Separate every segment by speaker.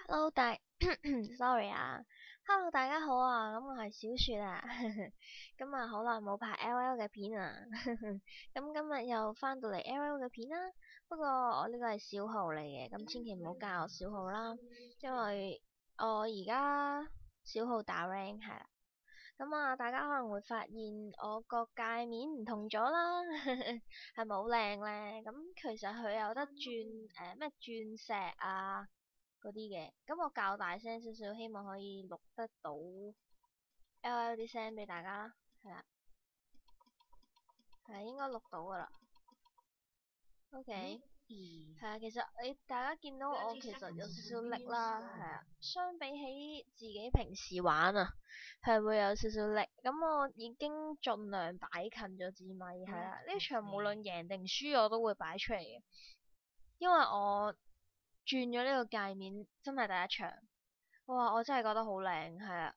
Speaker 1: Hello ，sorry 啊，Hello 大家好啊，咁我係小雪啊，今日好耐冇拍 LL 嘅片啊，咁今日又翻到嚟 LL 嘅片啦，不過我呢個係小號嚟嘅，咁千祈唔好加我小號啦，因為我而家小號打 rank 係啦，咁啊大家可能會發現我個界面唔同咗啦，係咪好靚咧？咁其實佢有得轉咩鑽石啊〜嗰啲嘅，咁我較大聲少少，希望可以錄得到 LL 啲聲俾大家啦，係啦，係應該錄到噶啦，OK，係啊，其實大家見到我其實有少少力啦，係啊，相比起自己平時玩啊，係會有少少力，咁我已經盡量擺近咗支咪，係啦，呢場無論贏定輸我都會擺出嚟嘅，因為我轉咗呢個界面真係第一場。哇！我真係覺得好靚，係啊，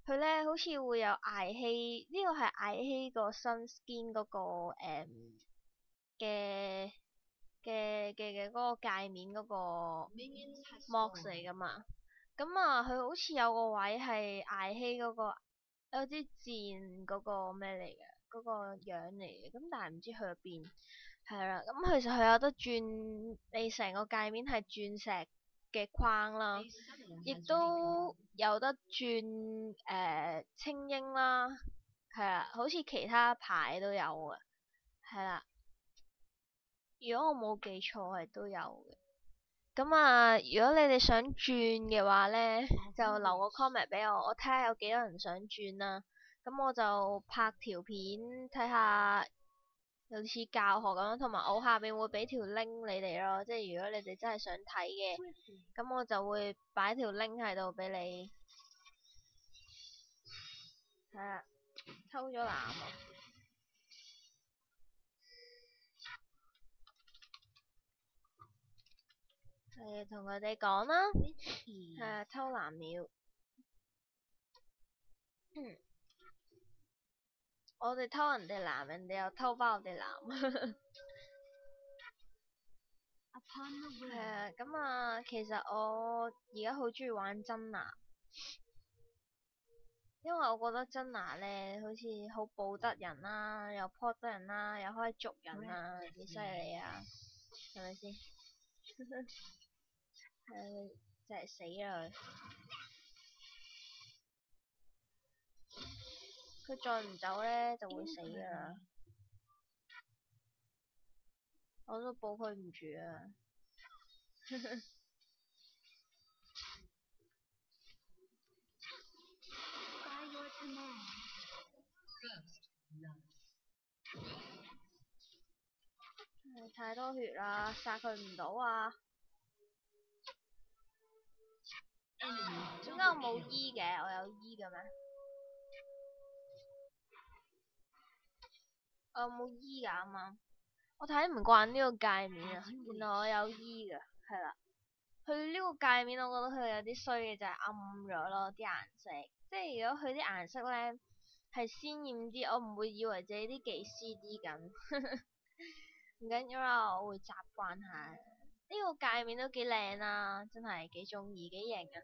Speaker 1: 佢咧好似會有艾希，呢個係艾希個新 skin 嗰個嘅嗰個界面嗰個 mods 嚟噶嘛。咁啊，佢好似有個位係艾希嗰個有啲箭嗰個咩嚟嘅，嗰個樣嚟嘅。咁但係唔知去咗邊。係啦，咁其實佢有得轉，你成個界面係鑽石嘅框啦，亦都有得轉清英啦，係啦，好似其他牌都有嘅，係啦，如果我冇記錯係都有嘅。咁啊，如果你哋想轉嘅話呢，就留個 comment 俾我，我睇下有幾多人想轉啦。咁我就拍條片睇下。有似教學咁樣，同埋我下邊會俾條 link 你哋咯，即係如果你哋真係想睇嘅，咁我就會擺條 link 喺度俾你。係啊，抽咗藍啊！係同佢哋講啦，係啊，偷藍了。我哋偷人哋藍，人哋又偷翻我哋藍。係啊，咁啊，其實我而家好中意玩真拿。因為我覺得真拿咧，好似好保得人啦，又 port 得人啦，又可以捉人啊，幾犀利啊，係咪先？係真係死啦佢再唔走咧就會死噶啦，我都保佢唔住啊。太多血啦，殺佢唔到啊！點解我冇 E 嘅？我有 E 嘅咩？我有冇 E 噶啱啱？我睇唔慣呢個界面啊，原來我有 E 噶，係啦。佢呢個界面，我覺得佢有啲衰嘅就係暗咗咯，啲顏色。即係如果佢啲顏色咧係鮮豔啲，我唔會以為自己啲技師啲緊。唔緊要啦，我會習慣下。呢個界面都幾靚啊，真係幾中意，幾型啊。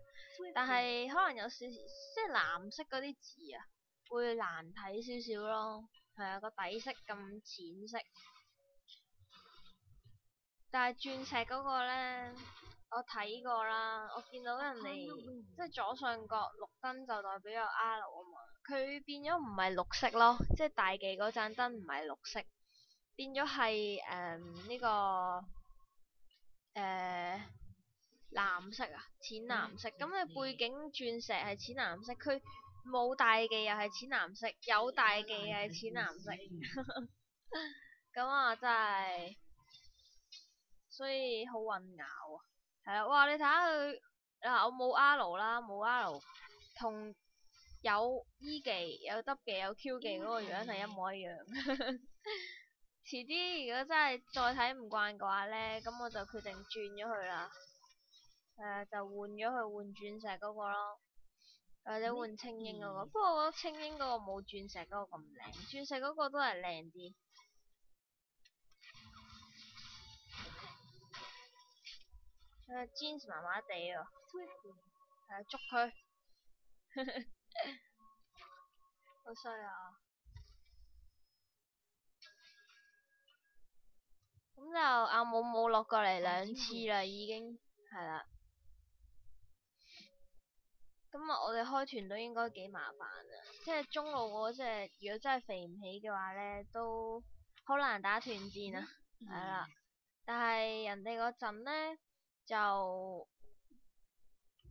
Speaker 1: 但係可能有少少，即係藍色嗰啲字啊，會難睇少少咯。係啊，個底色咁淺色。但係鑽石嗰個呢，我睇過啦，我見到人哋即係左上角綠燈就代表有 R 啊嘛，佢變咗唔係綠色咯，即係大忌嗰盞燈唔係綠色，變咗係呢個藍色啊，淺藍色。咁你背景鑽石係淺藍色，佢冇大忌又係淺藍色，有大忌又係淺藍色，咁啊真係〜所以好混淆啊，係啊，哇！你睇下佢嗱，我冇 R 啦，冇 R，同有 E 技、有 W 技、有 Q 技嗰個樣係一模一樣。遲啲如果真係再睇唔慣嘅話呢，咁我就決定轉咗佢啦。就換咗去換鑽石嗰個咯，或者換青英嗰個。不過我覺得青英嗰個冇鑽石嗰個咁靚，鑽石嗰個都係靚啲。Jeans 麻麻地喎，捉佢，好衰啊！咁就阿姆姆落過嚟2次啦，已經係啦。咁啊，我哋開團都應該幾麻煩啊，即係中路嗰隻，如果真係肥唔起嘅話呢，都好難打團戰啊，係啦。但係人哋嗰陣呢，就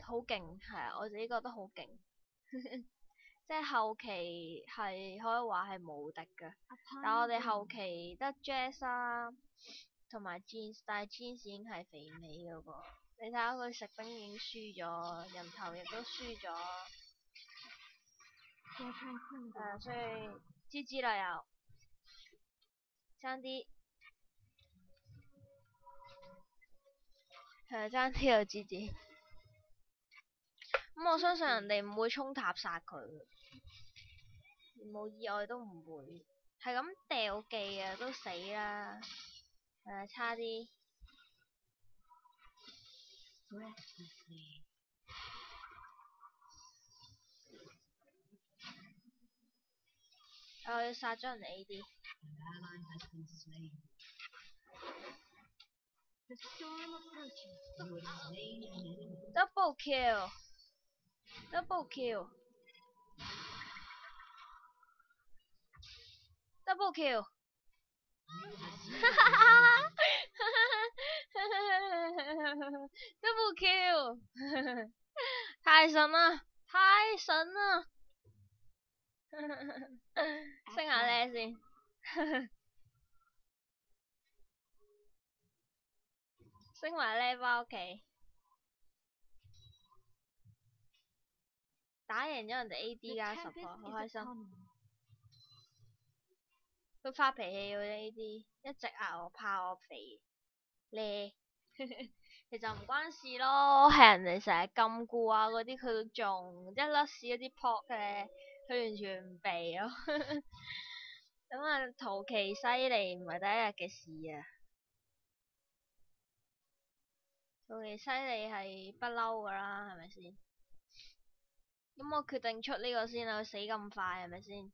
Speaker 1: 好勁，係啊，我自己覺得好勁，即係後期係可以話係無敵㗎。但係我哋後期得 Jazz 啦，同埋 Jeans，但係 Jeans 已經係肥唔起嗰個。你睇下佢食兵已經輸咗，人頭亦都輸咗。所以 GG 啦又，爭啲，爭啲又 GG。咁我相信人哋唔會衝塔殺佢，冇意外都唔會，係咁掉技啊都死啦，差啲。我要殺咗人哋 AD。Double kill。Double kill。Double kill。Double kill。太神啦！太神啦！升下呢先。升埋呢返屋企。打贏咗人哋 AD 加10%，好開心。佢發脾氣嗰啲 AD，一直嗌我怕我肥咧。其實唔關事咯，係人哋成日禁錮啊嗰啲佢都中，一粒屎嗰啲撲嘅，佢完全唔避咯。咁啊，圖奇犀利唔係第一日嘅事啊。圖奇犀利係不嬲噶啦，係咪先？咁我決定出呢個先啦，佢死咁快係咪先？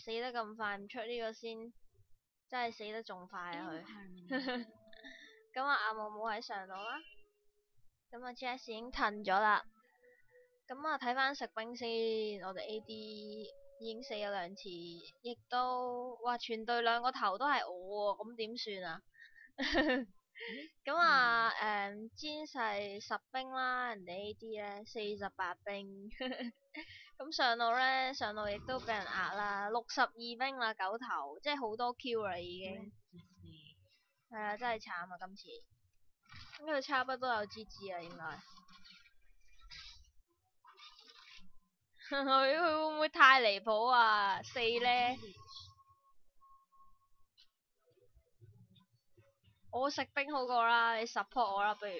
Speaker 1: 死得咁快唔出呢個先，真係死得仲快啊佢。咁啊，阿姆姆喺上路啦。咁啊 Jazz 已經褪咗啦。咁啊，睇翻食兵先，我哋 AD 已經死咗2次，亦都哇全隊2個頭都係我喎，咁點算啊？咁啊，Jeans 係10兵啦，人哋 AD 咧48兵。咁上路咧，上路亦都俾人壓啦，62兵啦9頭，即係好多 Q 啦已經。係啊，真係慘啊今次。咁佢差不多有 GG 啊應該。佢會唔會太離譜啊？4呢？我食兵好過啦，你 support 我啦不如。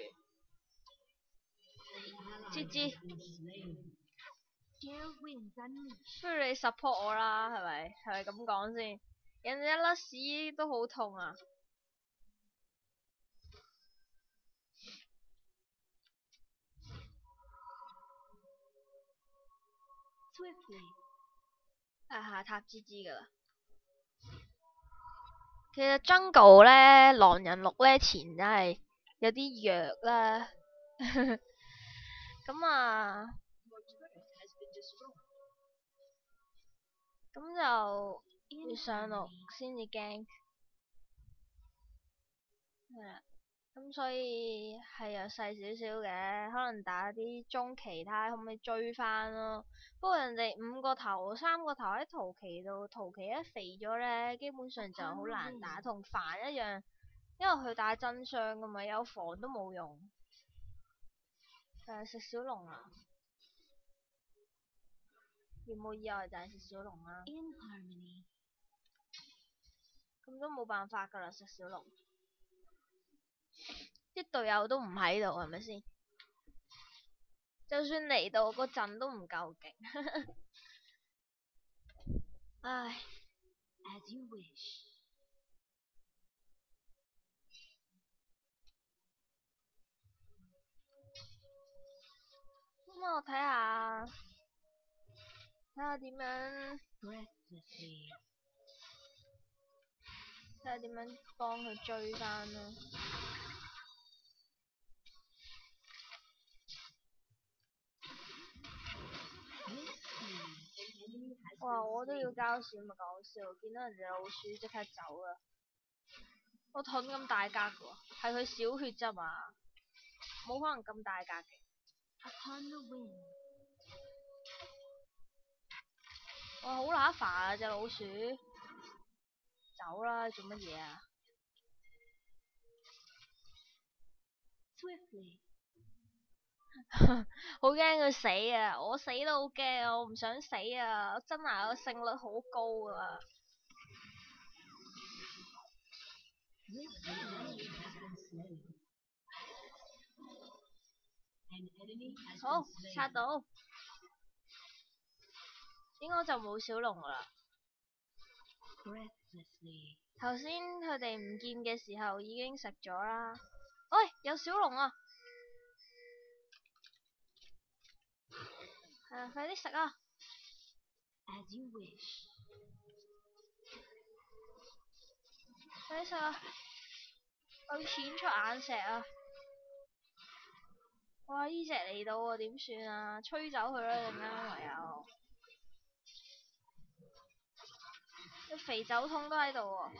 Speaker 1: GG。不如你 support 我啦，係咪？係咪咁講先？人哋一粒屎都好痛啊！下塔 GG 噶啦。其實 Jungle 咧，狼人6咧前真係有啲弱啦。咁啊，咁就要上路先至驚。係啊。咁所以係弱勢少少嘅，可能打啲中期睇下可唔可以追翻咯。不過人哋5個頭3個頭喺圖奇度，圖奇一肥咗呢，基本上就好難打，同凡一樣，因為佢打真傷噶嘛，有防都冇用。食小龍啊！有冇意外就係食小龍啦。咁都冇辦法噶啦，食小龍。啲隊友都唔喺度，係咪先？就算嚟到個陣都唔夠勁。唉。我睇下點樣，睇下點樣幫佢追翻啦。哇！我都要交錢咪講笑，見到人哋老鼠即刻走啦。我盾咁大格㗎喎，係佢少血咋嘛，冇可能咁大格嘅。哇！好乸煩啊隻老鼠，走啦！做乜嘢啊？好驚佢死啊！我死都好驚啊！我唔想死啊！真係個勝率好高啊！好，刷到，應該就冇小龍啦。頭先佢哋唔見嘅時候已經食咗啦。喂，有小龍啊！係啊，快啲食啊！快啲食啊！我要錢出眼石啊！哇！呢隻嚟到喎，點算啊？吹走佢啦，陣間唯有。啲肥酒桶都喺度喎。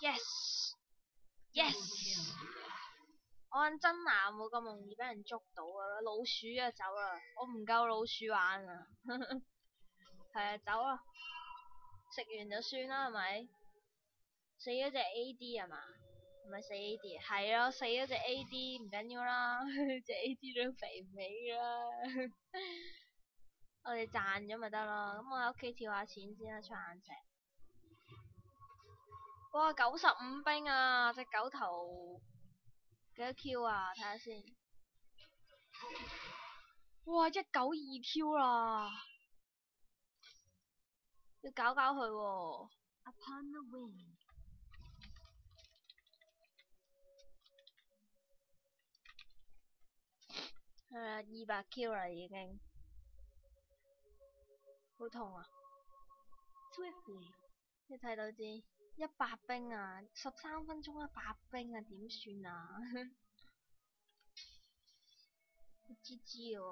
Speaker 1: Yes yes， 我揾真男冇咁容易俾人捉到啊！老鼠啊，走啦！我唔夠老鼠玩啊！係啊，走啦！食完就算啦，係咪？死咗隻 AD 係嘛？係咪死 AD？係咯，死咗隻 AD 唔緊要啦，隻 AD 都肥美啦。我哋賺咗咪得咯，咁我喺屋企跳下錢先啦，出眼石。哇，95兵啊！隻狗頭幾多 Q 啊？睇下先。哇，192Q 啦！要搞搞佢喎。係啊，200Q 啦已經。好痛啊！你睇到知？100兵啊，13分鐘100兵啊，點算啊？GG 喎，咁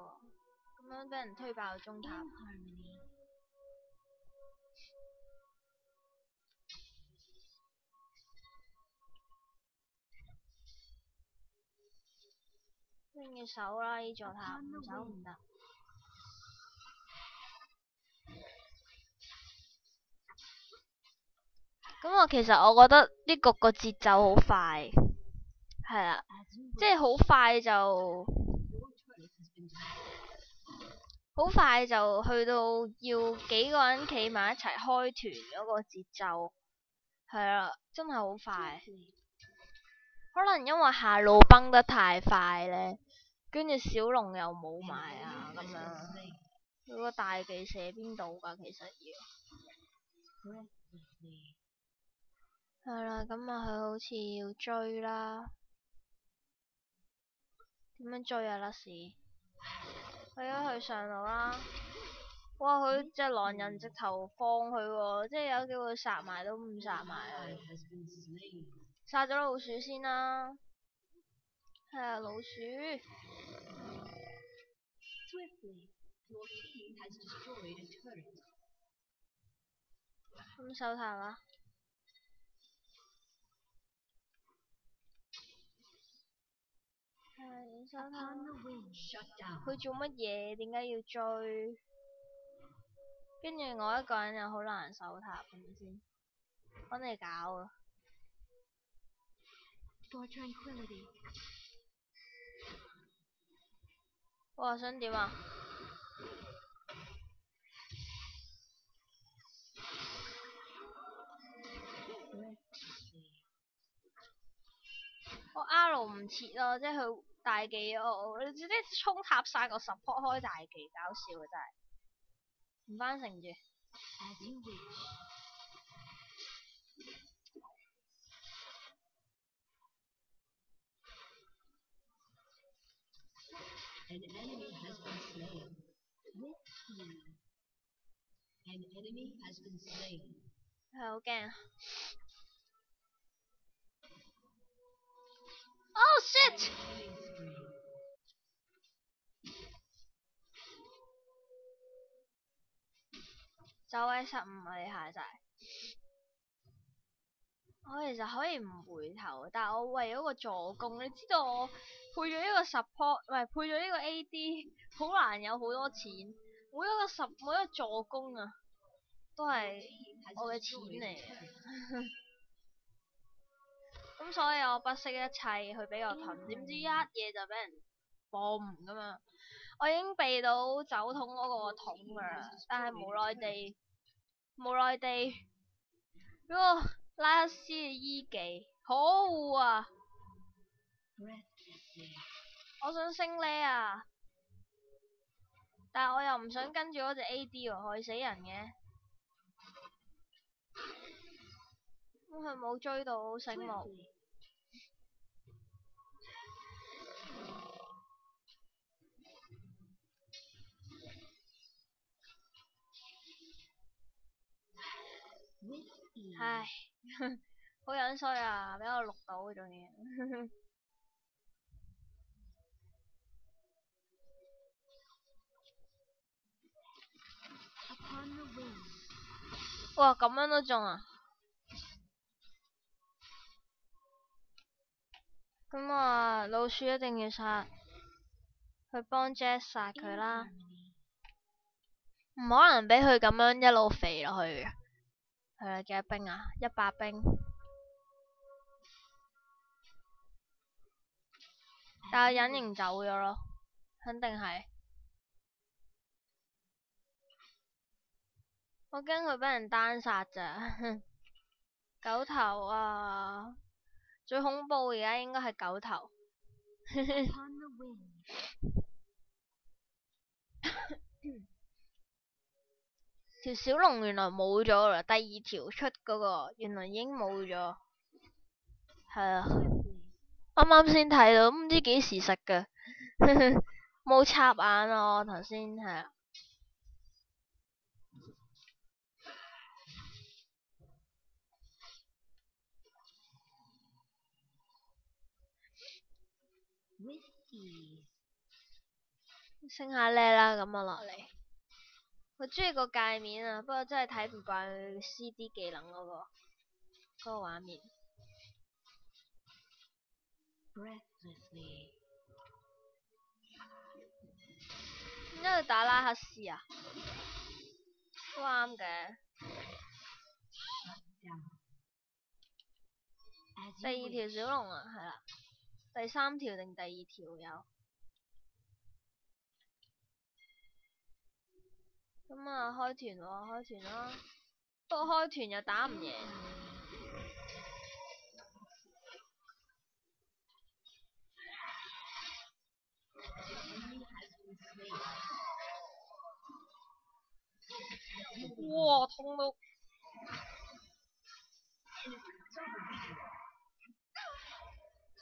Speaker 1: 樣俾人推爆中塔。拎要守啦，呢座塔唔守唔得。咁我覺得呢局個節奏好快，係啦，即係好快就去到要幾個人企埋一齊開團嗰個節奏，係啦，真係好快。可能因為下路崩得太快呢，跟住小龍又冇埋啊咁樣。佢個大技射邊度㗎？其實要係啦，咁啊佢好似要追啦。點樣追啊？甩屎！去啊，去上路啦！哇，佢隻狼人直頭放佢喎，即係有機會殺埋都唔殺埋啊！殺咗老鼠先啦。係啊，老鼠。咁手塔啊！係手塔。佢做乜嘢？點解要追？跟住我一個人又好難守塔，係咪先？揾你搞啊！哇，想點啊？我 R 唔切咯，即係佢大技你知啲衝塔晒個 support 開大技，搞笑啊真係。唔翻成住。係好驚。Oh shit！走位15啊！你下就係。我其實可以唔回頭，但係我為咗個助攻，你知道我配咗呢個 support， 唔係配咗呢個 AD，好難有好多錢。每一個助攻啊，都係我嘅錢嚟嘅。咁所以我不惜一切去俾個盾，點知一嘢就俾人 boom 咁樣。我已經避到酒桶嗰個桶㗎啦，但係無奈地嗰個拉克斯嘅 E 技可惡啊！我想升呢啊，但係我又唔想跟住嗰隻 AD 喎，害死人嘅。咁佢冇追到，好醒目。唉，好樣衰啊！俾我錄到仲要。哇，咁樣都中啊！咁啊，老鼠一定要殺，去幫 Jazz 殺佢啦。唔可能俾佢咁樣一路肥落去嘅。係啊，幾多兵啊？100兵。但係隱形走咗咯，肯定係。我驚佢俾人單殺咋。狗頭啊！最恐怖而家應該係狗頭。條小龍原來冇咗啦，第二條出嗰個原來已經冇咗。係啊，啱啱先睇到，唔知幾時食㗎。冇插眼啊！我頭先係啊。升下呢啦，咁啊落嚟。我中意個界面啊，不過真係睇唔慣佢 CD 技能嗰個畫面。點解要打拉克斯啊？都啱嘅。第二條小龍啊，係啦。第3條定第2條有。咁啊，開團喎，開團啦。不過開團又打唔贏。哇，痛到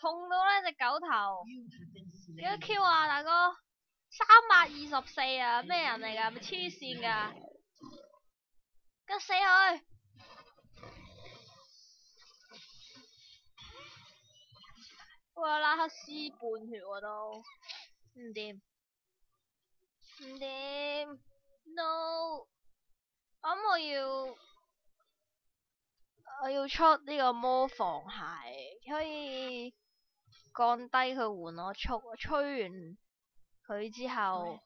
Speaker 1: 痛到呢隻狗頭。幾多 Q 啊，大哥？324啊，咩人嚟㗎？咪黐線㗎？吉死佢！哇，拉克斯半血喎都，唔掂，唔掂，no！我要出呢個魔防鞋，可以降低佢換我速，吹完佢之後，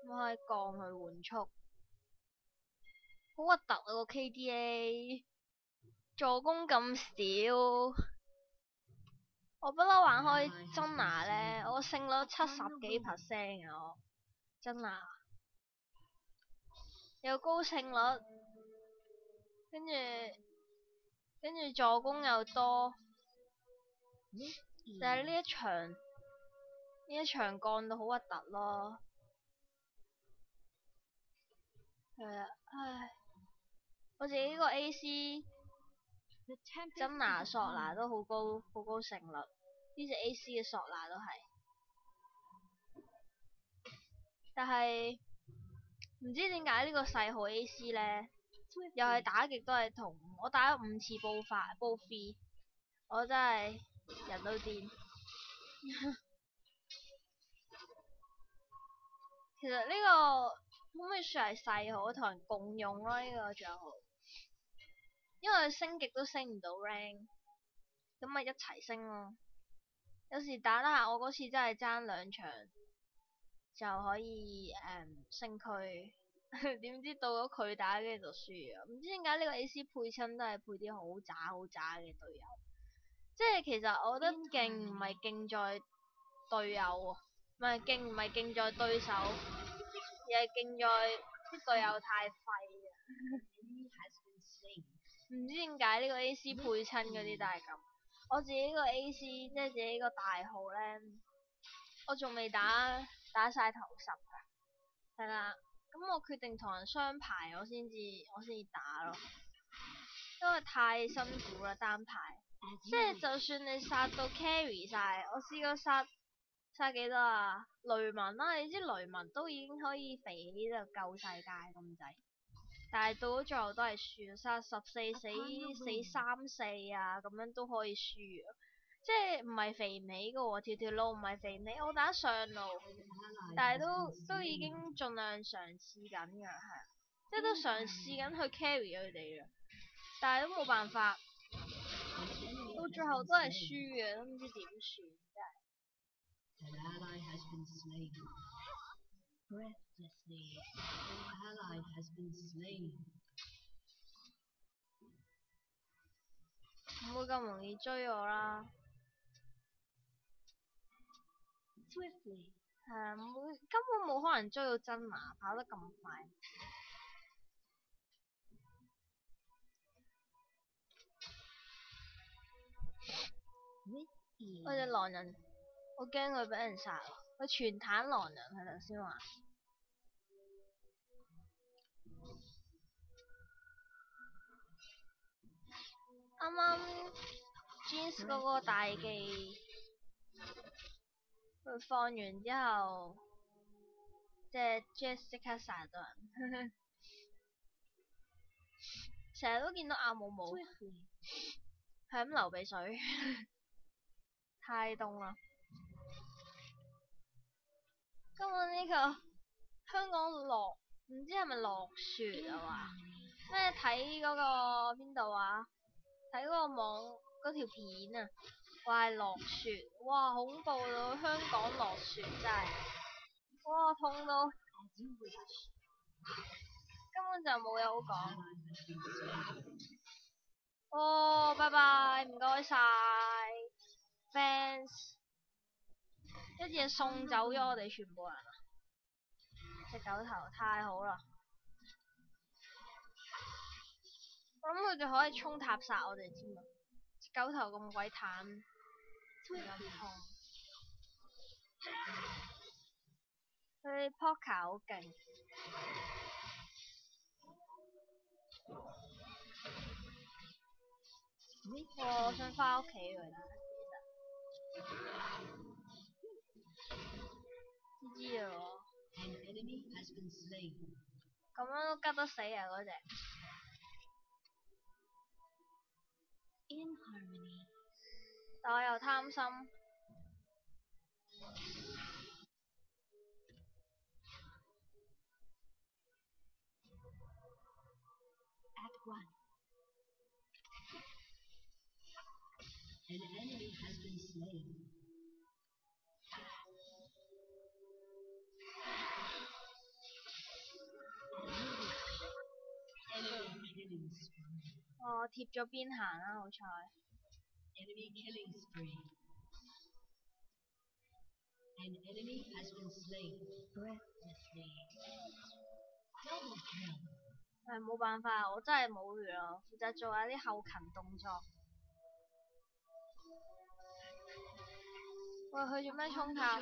Speaker 1: 我可以降佢換速，好核突啊個 KDA，助攻咁少。我不嬲玩開真拿呢，我勝率70幾%啊！我真拿又高勝率，跟住助攻又多，但係呢一場幹到好核突咯。係啊，唉，我自己呢個 AC 真拿索拿都好高勝率，呢隻 AC 嘅索拿都係，但係唔知點解呢個細號 AC 呢，又係打極都係同我打咗5次煲 free，我真係人都癲。其實呢個可唔可以算係細號，同人共用咯呢個帳號，因為升極都升唔到 rank，咁咪一齊升咯。有時打得下，我嗰次真係爭2場就可以升區，點知到咗佢打跟住就輸啊！唔知點解呢個 AC 配親都係配啲好渣嘅隊友，即係其實我覺得勁唔係勁在隊友喎，唔係勁在對手，而係勁在啲隊友太廢啊！唔知點解呢個 AC 配親嗰啲都係咁。我自己個 AC 即係自己個大號呢，我仲未打晒頭10㗎，係啦，咁我決定同人雙排我先至打咯，因為太辛苦啦單排，即係就算你殺到 carry 晒，我試過殺幾多啊？雷文啦，你知雷文都已經可以肥起就救世界咁滯，但係到咗最後都係輸，殺14死3-4啊，咁樣都可以輸啊！即係唔係肥美噶喎，條路唔係肥美，我打上路，但係都已經盡量嘗試緊㗎，係，即係都嘗試緊去 carry 佢哋嘅，但係都冇辦法，到最後都係輸嘅，都唔知點算，真係唔會咁容易追我啦。係根本冇可能追到真馬，跑得咁快。我隻狼人，我驚佢俾人殺，佢全坦狼人佢頭先話。啱啱 Jeans 嗰個大技，佢放完之後，即係 Jess 即刻殺到人，成日都見到阿姆姆，係咁流鼻水，太凍啦。今日呢個香港唔知係咪落雪啊嘛？咩睇嗰個邊度啊？睇嗰個網嗰條片啊，話係落雪，哇恐怖到香港落雪真係，哇痛到根本就冇嘢好講。哦，拜拜，唔該晒 fans， 一嘢送走咗我哋全部人啊！隻狗頭太好啦，我諗佢哋可以衝塔殺我哋添啊！隻狗頭咁鬼淡，咁痛。佢 Poker 好勁，我想返屋企佢啦，其實知啊喎，咁樣都吉得死啊嗰隻，但我又貪心。哦，貼咗邊行啦，好彩。冇辦法，我真係冇血啊，負責做下啲後勤動作。喂，佢做咩衝塔？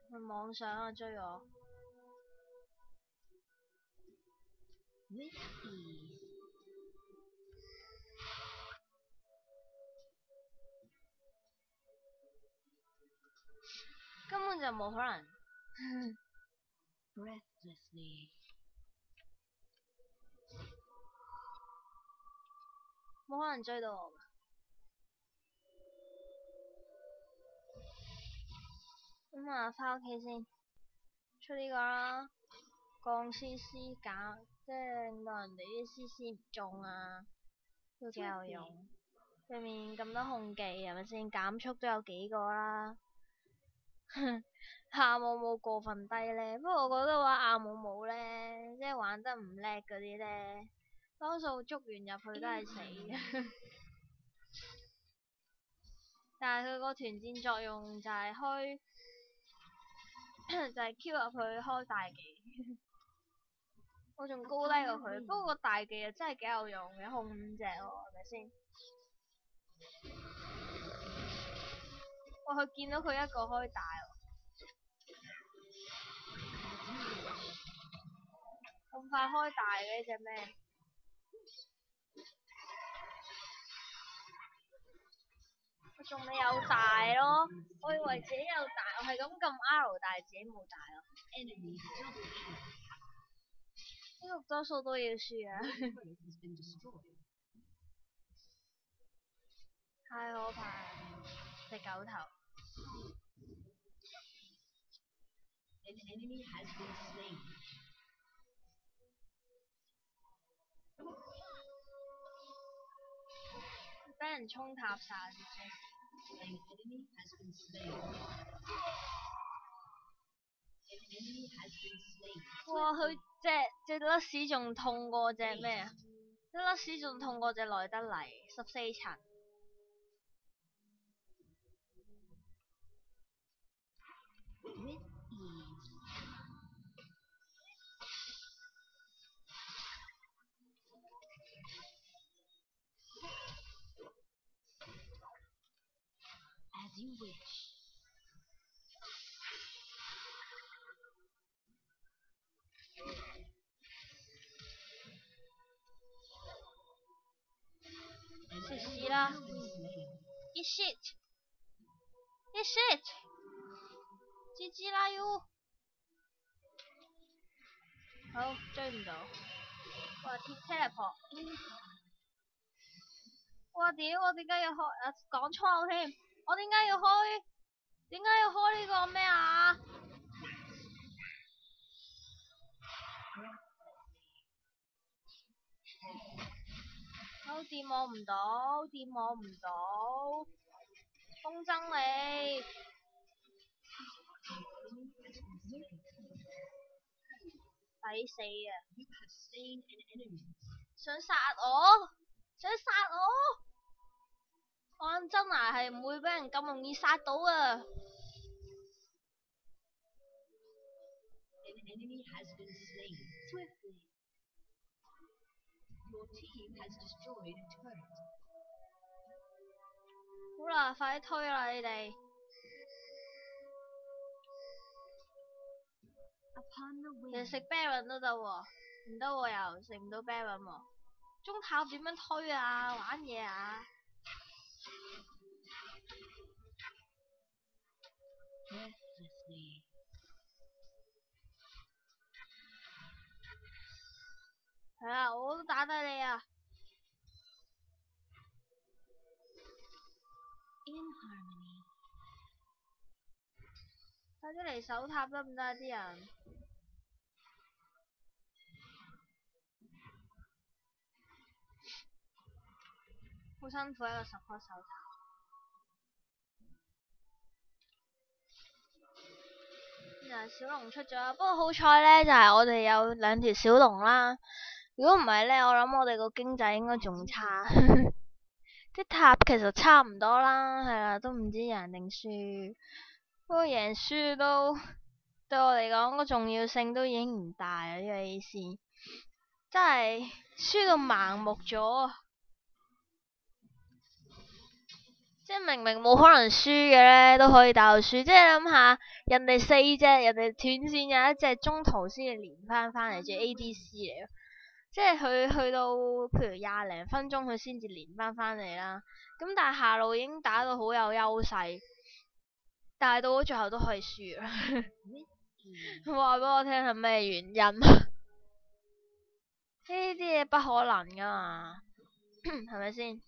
Speaker 1: 佢妄想啊，追我。根本就冇可能。冇可能追到我㗎。咁啊，返屋企先。出呢個啦，降 CC 減，即係令到人哋啲 CC 唔中啊，都幾有用。對面咁多控技係咪先？減速都有幾個啦。阿姆姆過分低呢，不過我覺得話阿姆姆呢，即係玩得唔叻嗰啲呢，多數捉完入去都係死嘅。但係佢個團戰作用就係開，就係 Q 入去開大技。我仲高低過佢，不過個大技又真係幾有用嘅，控5隻喎，係咪先？哇！佢見到佢一個開大喎，咁快開大嘅呢隻咩？我仲未有大咯，我以為自己有大，我係咁撳 R，但係自己冇大咯。呢個多數都要輸啊！太可怕啦，隻狗頭。俾人衝塔晒哇！佢隻甩屎仲痛過隻咩啊？隻甩屎仲痛過隻萊德麗14層。食屎啦！Eat shit！Eat shit！GG 啦 U！好，追唔到。哇！鐵車嚟撲。哇屌！我點解要開啊？講粗口添！我點解要開？點解要開呢個咩啊？好掂我唔到，掂我唔到。風箏你！抵死啊！想殺我？想殺我？按真牙係唔會俾人咁容易殺到啊！好啦，快啲推啦你哋！其實食 Baron 都得喎，唔得喎又食唔到 Baron 喎。中塔點樣推啊？玩嘢啊！係啊，我都打低你啊！快啲嚟守塔得唔得啊？啲人好辛苦一個support守塔。小龍出咗，不過好彩呢，就係我哋有2條小龍啦。如果唔係呢，我諗我哋個經濟應該仲差。啲塔其實差唔多啦，係啦，都唔知贏定輸。不過贏輸都對我嚟講個重要性都已經唔大啦，呢個意思。即真係輸到盲目咗啊！即係明明冇可能輸嘅咧，都可以打到輸。即係諗下，人哋4隻，人哋斷線有一隻中途先至連翻嚟，仲 ADC 嚟咯。即係佢去到譬如20零分鐘，佢先至連翻嚟啦。咁但係下路已經打到好有優勢，但係到咗最後都可以輸啦。話俾我聽係咩原因？呢啲嘢不可能噶嘛，係咪先？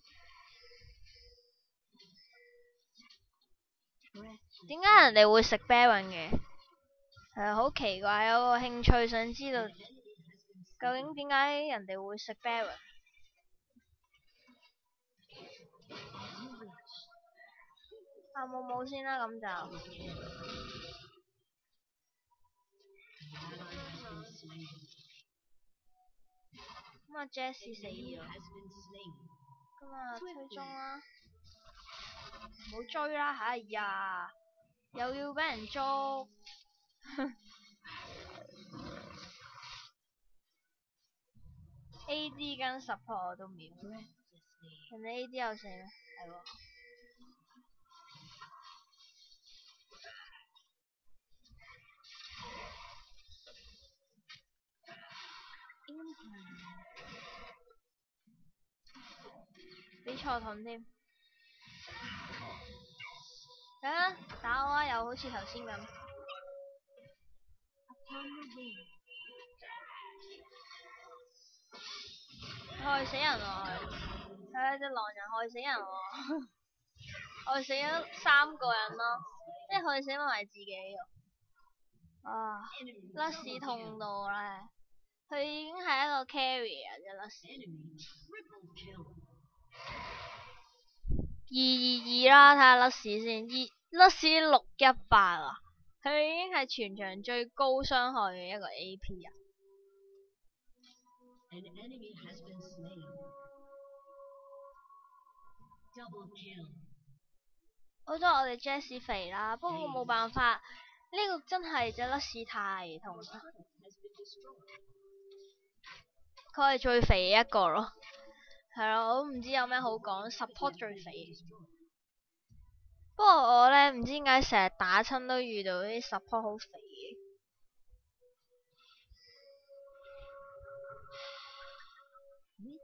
Speaker 1: 點解人哋會食 Baron 嘅？係好奇怪，有個興趣想知道究竟點解人哋會食 Baron。啊，冇先啦，咁就咁啊 Jesse 死咗，咁啊追蹤啦，唔好追啦，哎呀，又要俾人捉。AD 跟 support 我都秒，人哋 AD 有死咩？係喎。俾錯盾添。啊！打我啊！又好似頭先咁。害死人喎！係隻狼人害死人喎！害死咗3個人咯，即係害死埋自己喎。啊！甩屎痛到咧，佢已經係一個 carry 啊！隻甩屎。222啦，睇下甩屎先。甩屎618啊！佢已經係全場最高傷害嘅一個 AP 啊！好在我哋 Jesse 肥啦，不過冇辦法，呢個真係隻甩屎太痛啦。佢係最肥嘅一個咯，係咯，我都唔知有咩好講，support 最肥。不過我呢，唔知點解成日打親都遇到啲 support 好肥嘅。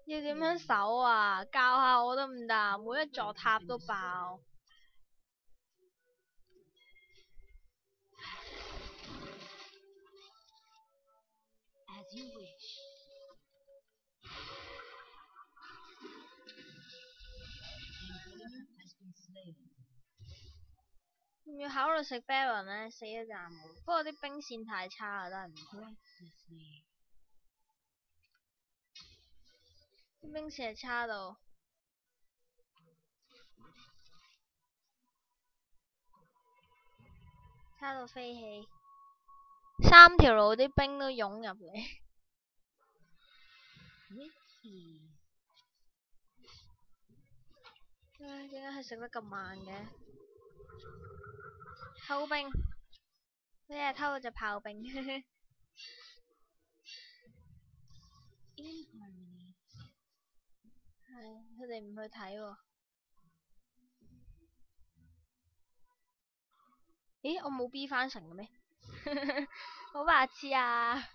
Speaker 1: 要點樣守啊？教下我得唔得？每一座塔都爆。要考慮食 Baron 呢？死一陣冇。不過啲兵線太差啦，都係唔好。啲兵線係差到飛起，3條路啲兵都湧入嚟。唉，點解佢食得咁慢嘅？偷兵，佢係偷咗隻炮兵。係，佢哋唔去睇喎。咦，我冇 B 翻城嘅咩？好白痴啊！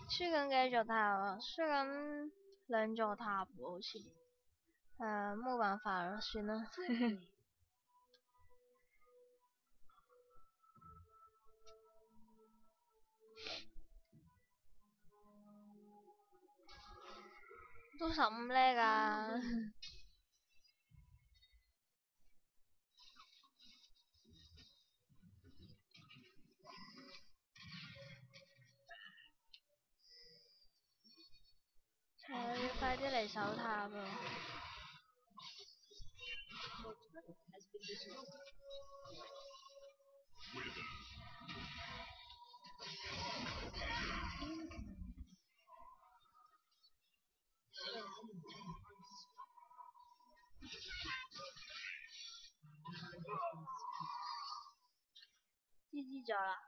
Speaker 1: 輸緊幾座塔啊？輸緊2座塔喎，好似。冇辦法啦，算啦。都15叻㗎。要快啲嚟守塔喎。咗啦。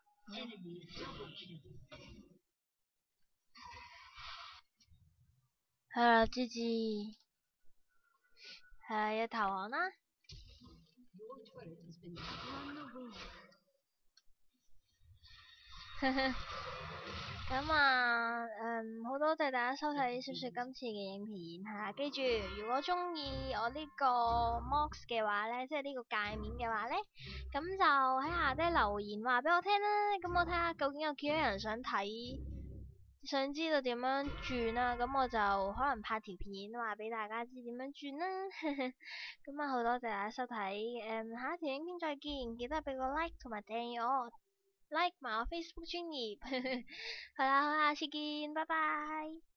Speaker 1: 係啦，芝芝，係要投降啦。咁啊，好多謝大家收睇小雪今次嘅影片，係啦，記住如果中意我呢個 Mox 嘅話呢，即係呢個界面嘅話呢，咁就喺下低留言話俾我聽啦，咁我睇下究竟有幾多人想睇，想知道點樣轉啦，咁我就可能拍條片話俾大家知點樣轉啦。咁啊，好多謝大家收睇，下一條影片再見，記得俾個 like 同埋訂閱我。like 埋我 Facebook 專頁，係啦，下次見，拜拜。